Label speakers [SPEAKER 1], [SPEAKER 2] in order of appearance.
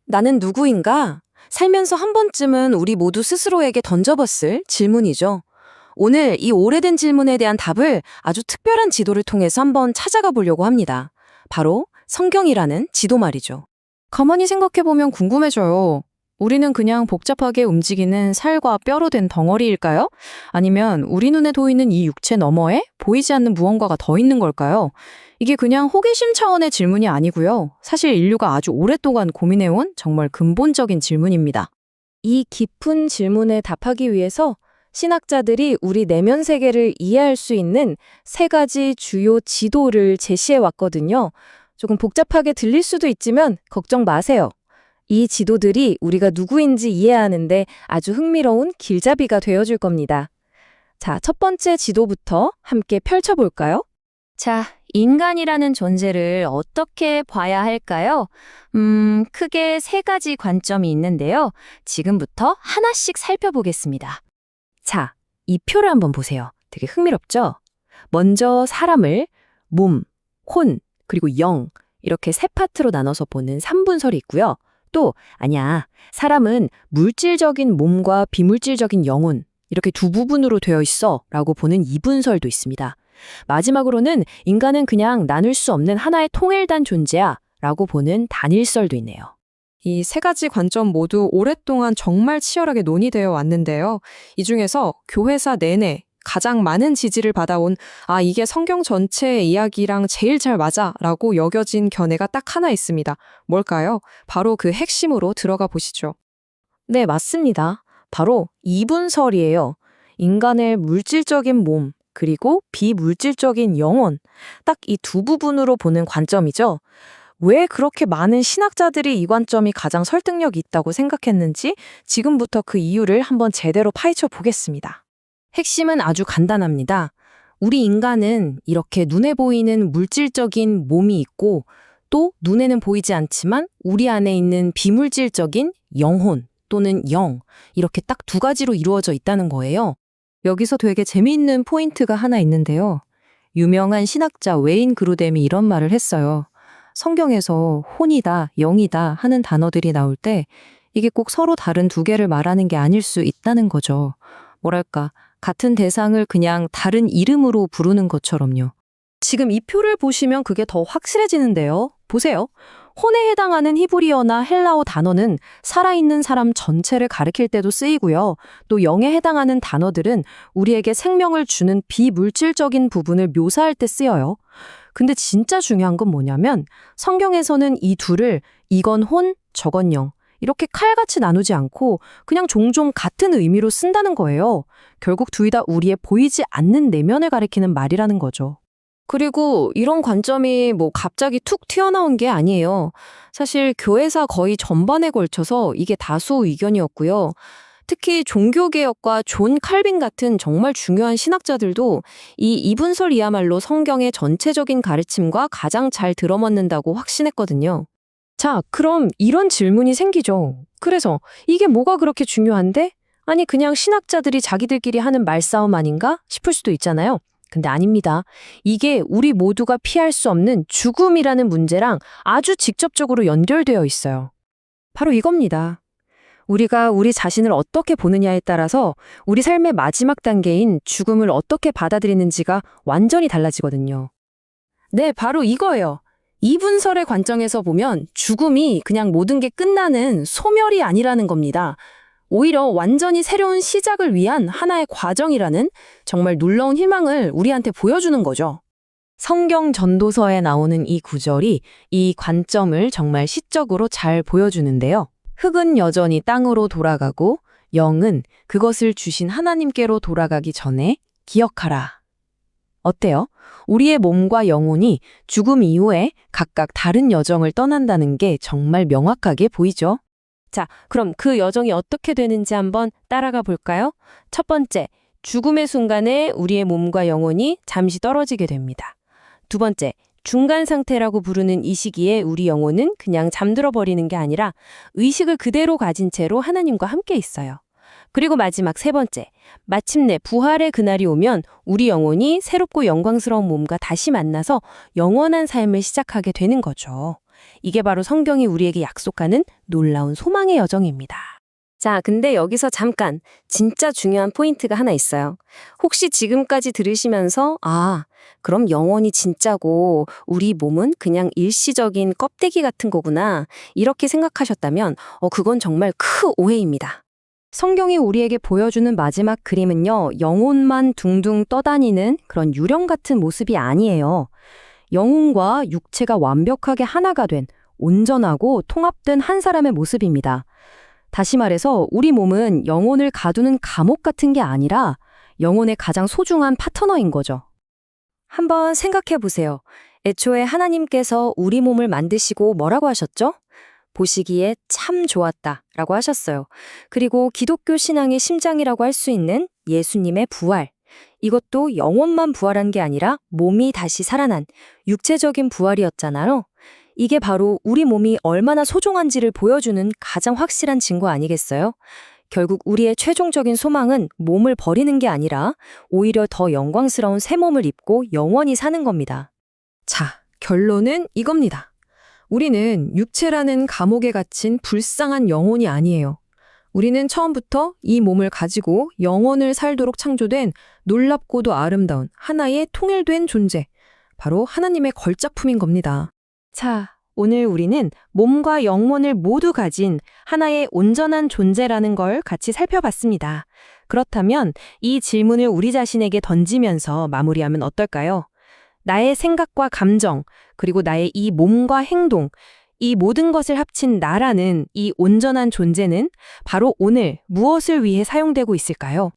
[SPEAKER 1] 나는 누구인가? 살면서 한 번쯤은 우리 모두 스스로에게 던져봤을 질문이죠. 오늘 이 오래된 질문에 대한 답을 아주 특별한 지도를 통해서 한번 찾아가 보려고 합니다. 바로 성경이라는 지도 말이죠. 가만히 생각해보면 궁금해져요. 우리는 그냥 복잡하게 움직이는 살과 뼈로 된 덩어리일까요? 아니면 우리 눈에 보이는 이 육체 너머에 보이지 않는 무언가가 더 있는 걸까요? 이게 그냥 호기심 차원의 질문이 아니고요. 사실 인류가 아주 오랫동안 고민해온 정말 근본적인 질문입니다. 이 깊은 질문에 답하기 위해서 신학자들이 우리 내면 세계를 이해할 수 있는 세 가지 주요 지도를 제시해 왔거든요. 조금 복잡하게 들릴 수도 있지만 걱정 마세요. 이 지도들이 우리가 누구인지 이해하는데 아주 흥미로운 길잡이가 되어줄 겁니다. 자, 첫 번째 지도부터 함께 펼쳐볼까요? 자, 인간이라는 존재를 어떻게 봐야 할까요? 크게 세 가지 관점이 있는데요. 지금부터 하나씩 살펴보겠습니다. 자, 이 표를 한번 보세요. 되게 흥미롭죠? 먼저 사람을 몸, 혼, 그리고 영 이렇게 세 파트로 나눠서 보는 삼분설이 있고요. 또 아니야, 사람은 물질적인 몸과 비물질적인 영혼 이렇게 두 부분으로 되어 있어 라고 보는 이분설도 있습니다. 마지막으로는 인간은 그냥 나눌 수 없는 하나의 통일된 존재야 라고 보는 단일설도 있네요.
[SPEAKER 2] 이 세 가지 관점 모두 오랫동안 정말 치열하게 논의되어 왔는데요. 이 중에서 교회사 내내 가장 많은 지지를 받아온 이게 성경 전체의 이야기랑 제일 잘 맞아 라고 여겨진 견해가 딱 하나 있습니다. 뭘까요? 바로 그 핵심으로 들어가 보시죠.
[SPEAKER 1] 네, 맞습니다. 바로 이분설이에요. 인간의 물질적인 몸, 그리고 비물질적인 영혼, 딱 이 두 부분으로 보는 관점이죠. 왜 그렇게 많은 신학자들이 이 관점이 가장 설득력이 있다고 생각했는지 지금부터 그 이유를 한번 제대로 파헤쳐 보겠습니다. 핵심은 아주 간단합니다. 우리 인간은 이렇게 눈에 보이는 물질적인 몸이 있고 또 눈에는 보이지 않지만 우리 안에 있는 비물질적인 영혼 또는 영, 이렇게 딱 두 가지로 이루어져 있다는 거예요. 여기서 되게 재미있는 포인트가 하나 있는데요. 유명한 신학자 웨인 그루뎀이 이런 말을 했어요. 성경에서 혼이다, 영이다 하는 단어들이 나올 때 이게 꼭 서로 다른 두 개를 말하는 게 아닐 수 있다는 거죠. 뭐랄까, 같은 대상을 그냥 다른 이름으로 부르는 것처럼요. 지금 이 표를 보시면 그게 더 확실해지는데요. 보세요. 혼에 해당하는 히브리어나 헬라어 단어는 살아있는 사람 전체를 가리킬 때도 쓰이고요. 또 영에 해당하는 단어들은 우리에게 생명을 주는 비물질적인 부분을 묘사할 때 쓰여요. 근데 진짜 중요한 건 뭐냐면 성경에서는 이 둘을 이건 혼, 저건 영 이렇게 칼같이 나누지 않고 그냥 종종 같은 의미로 쓴다는 거예요. 결국 둘 다 우리의 보이지 않는 내면을 가리키는 말이라는 거죠. 그리고 이런 관점이 갑자기 툭 튀어나온 게 아니에요. 사실 교회사 거의 전반에 걸쳐서 이게 다수 의견이었고요. 특히 종교개혁과 존 칼빈 같은 정말 중요한 신학자들도 이 이분설이야말로 성경의 전체적인 가르침과 가장 잘 들어맞는다고 확신했거든요. 자, 그럼 이런 질문이 생기죠. 그래서 이게 뭐가 그렇게 중요한데? 아니, 그냥 신학자들이 자기들끼리 하는 말싸움 아닌가 싶을 수도 있잖아요. 근데 아닙니다. 이게 우리 모두가 피할 수 없는 죽음이라는 문제랑 아주 직접적으로 연결되어 있어요. 바로 이겁니다. 우리가 우리 자신을 어떻게 보느냐에 따라서 우리 삶의 마지막 단계인 죽음을 어떻게 받아들이는지가 완전히 달라지거든요. 네, 바로 이거예요. 이분설의 관점에서 보면 죽음이 그냥 모든 게 끝나는 소멸이 아니라는 겁니다. 오히려 완전히 새로운 시작을 위한 하나의 과정이라는 정말 놀라운 희망을 우리한테 보여주는 거죠. 성경 전도서에 나오는 이 구절이 이 관점을 정말 시적으로 잘 보여주는데요. 흙은 여전히 땅으로 돌아가고 영은 그것을 주신 하나님께로 돌아가기 전에 기억하라. 어때요? 우리의 몸과 영혼이 죽음 이후에 각각 다른 여정을 떠난다는 게 정말 명확하게 보이죠? 자, 그럼 그 여정이 어떻게 되는지 한번 따라가 볼까요? 첫 번째, 죽음의 순간에 우리의 몸과 영혼이 잠시 떨어지게 됩니다. 두 번째, 중간 상태라고 부르는 이 시기에 우리 영혼은 그냥 잠들어 버리는 게 아니라 의식을 그대로 가진 채로 하나님과 함께 있어요. 그리고 마지막 세 번째, 마침내 부활의 그날이 오면 우리 영혼이 새롭고 영광스러운 몸과 다시 만나서 영원한 삶을 시작하게 되는 거죠.
[SPEAKER 3] 이게 바로 성경이 우리에게 약속하는 놀라운 소망의 여정입니다.
[SPEAKER 1] 자, 근데 여기서 잠깐 진짜 중요한 포인트가 하나 있어요. 혹시 지금까지 들으시면서 그럼 영혼이 진짜고 우리 몸은 그냥 일시적인 껍데기 같은 거구나 이렇게 생각하셨다면 그건 정말 큰 오해입니다. 성경이 우리에게 보여주는 마지막 그림은요, 영혼만 둥둥 떠다니는 그런 유령 같은 모습이 아니에요. 영혼과 육체가 완벽하게 하나가 된 온전하고 통합된 한 사람의 모습입니다. 다시 말해서 우리 몸은 영혼을 가두는 감옥 같은 게 아니라 영혼의 가장 소중한 파트너인 거죠. 한번 생각해 보세요. 애초에 하나님께서 우리 몸을 만드시고 뭐라고 하셨죠? 보시기에 참 좋았다 라고 하셨어요. 그리고 기독교 신앙의 심장이라고 할 수 있는 예수님의 부활. 이것도 영혼만 부활한 게 아니라 몸이 다시 살아난 육체적인 부활이었잖아요. 이게 바로 우리 몸이 얼마나 소중한지를 보여주는 가장 확실한 증거 아니겠어요? 결국 우리의 최종적인 소망은 몸을 버리는 게 아니라 오히려 더 영광스러운 새 몸을 입고 영원히 사는 겁니다.
[SPEAKER 2] 자, 결론은 이겁니다. 우리는 육체라는 감옥에 갇힌 불쌍한 영혼이 아니에요. 우리는 처음부터 이 몸을 가지고 영원을 살도록 창조된 놀랍고도 아름다운 하나의 통일된 존재, 바로 하나님의 걸작품인 겁니다.
[SPEAKER 3] 자, 오늘 우리는 몸과 영혼을 모두 가진 하나의 온전한 존재라는 걸 같이 살펴봤습니다. 그렇다면 이 질문을 우리 자신에게 던지면서 마무리하면 어떨까요? 나의 생각과 감정, 그리고 나의 이 몸과 행동, 이 모든 것을 합친 나라는 이 온전한 존재는 바로 오늘 무엇을 위해 사용되고 있을까요?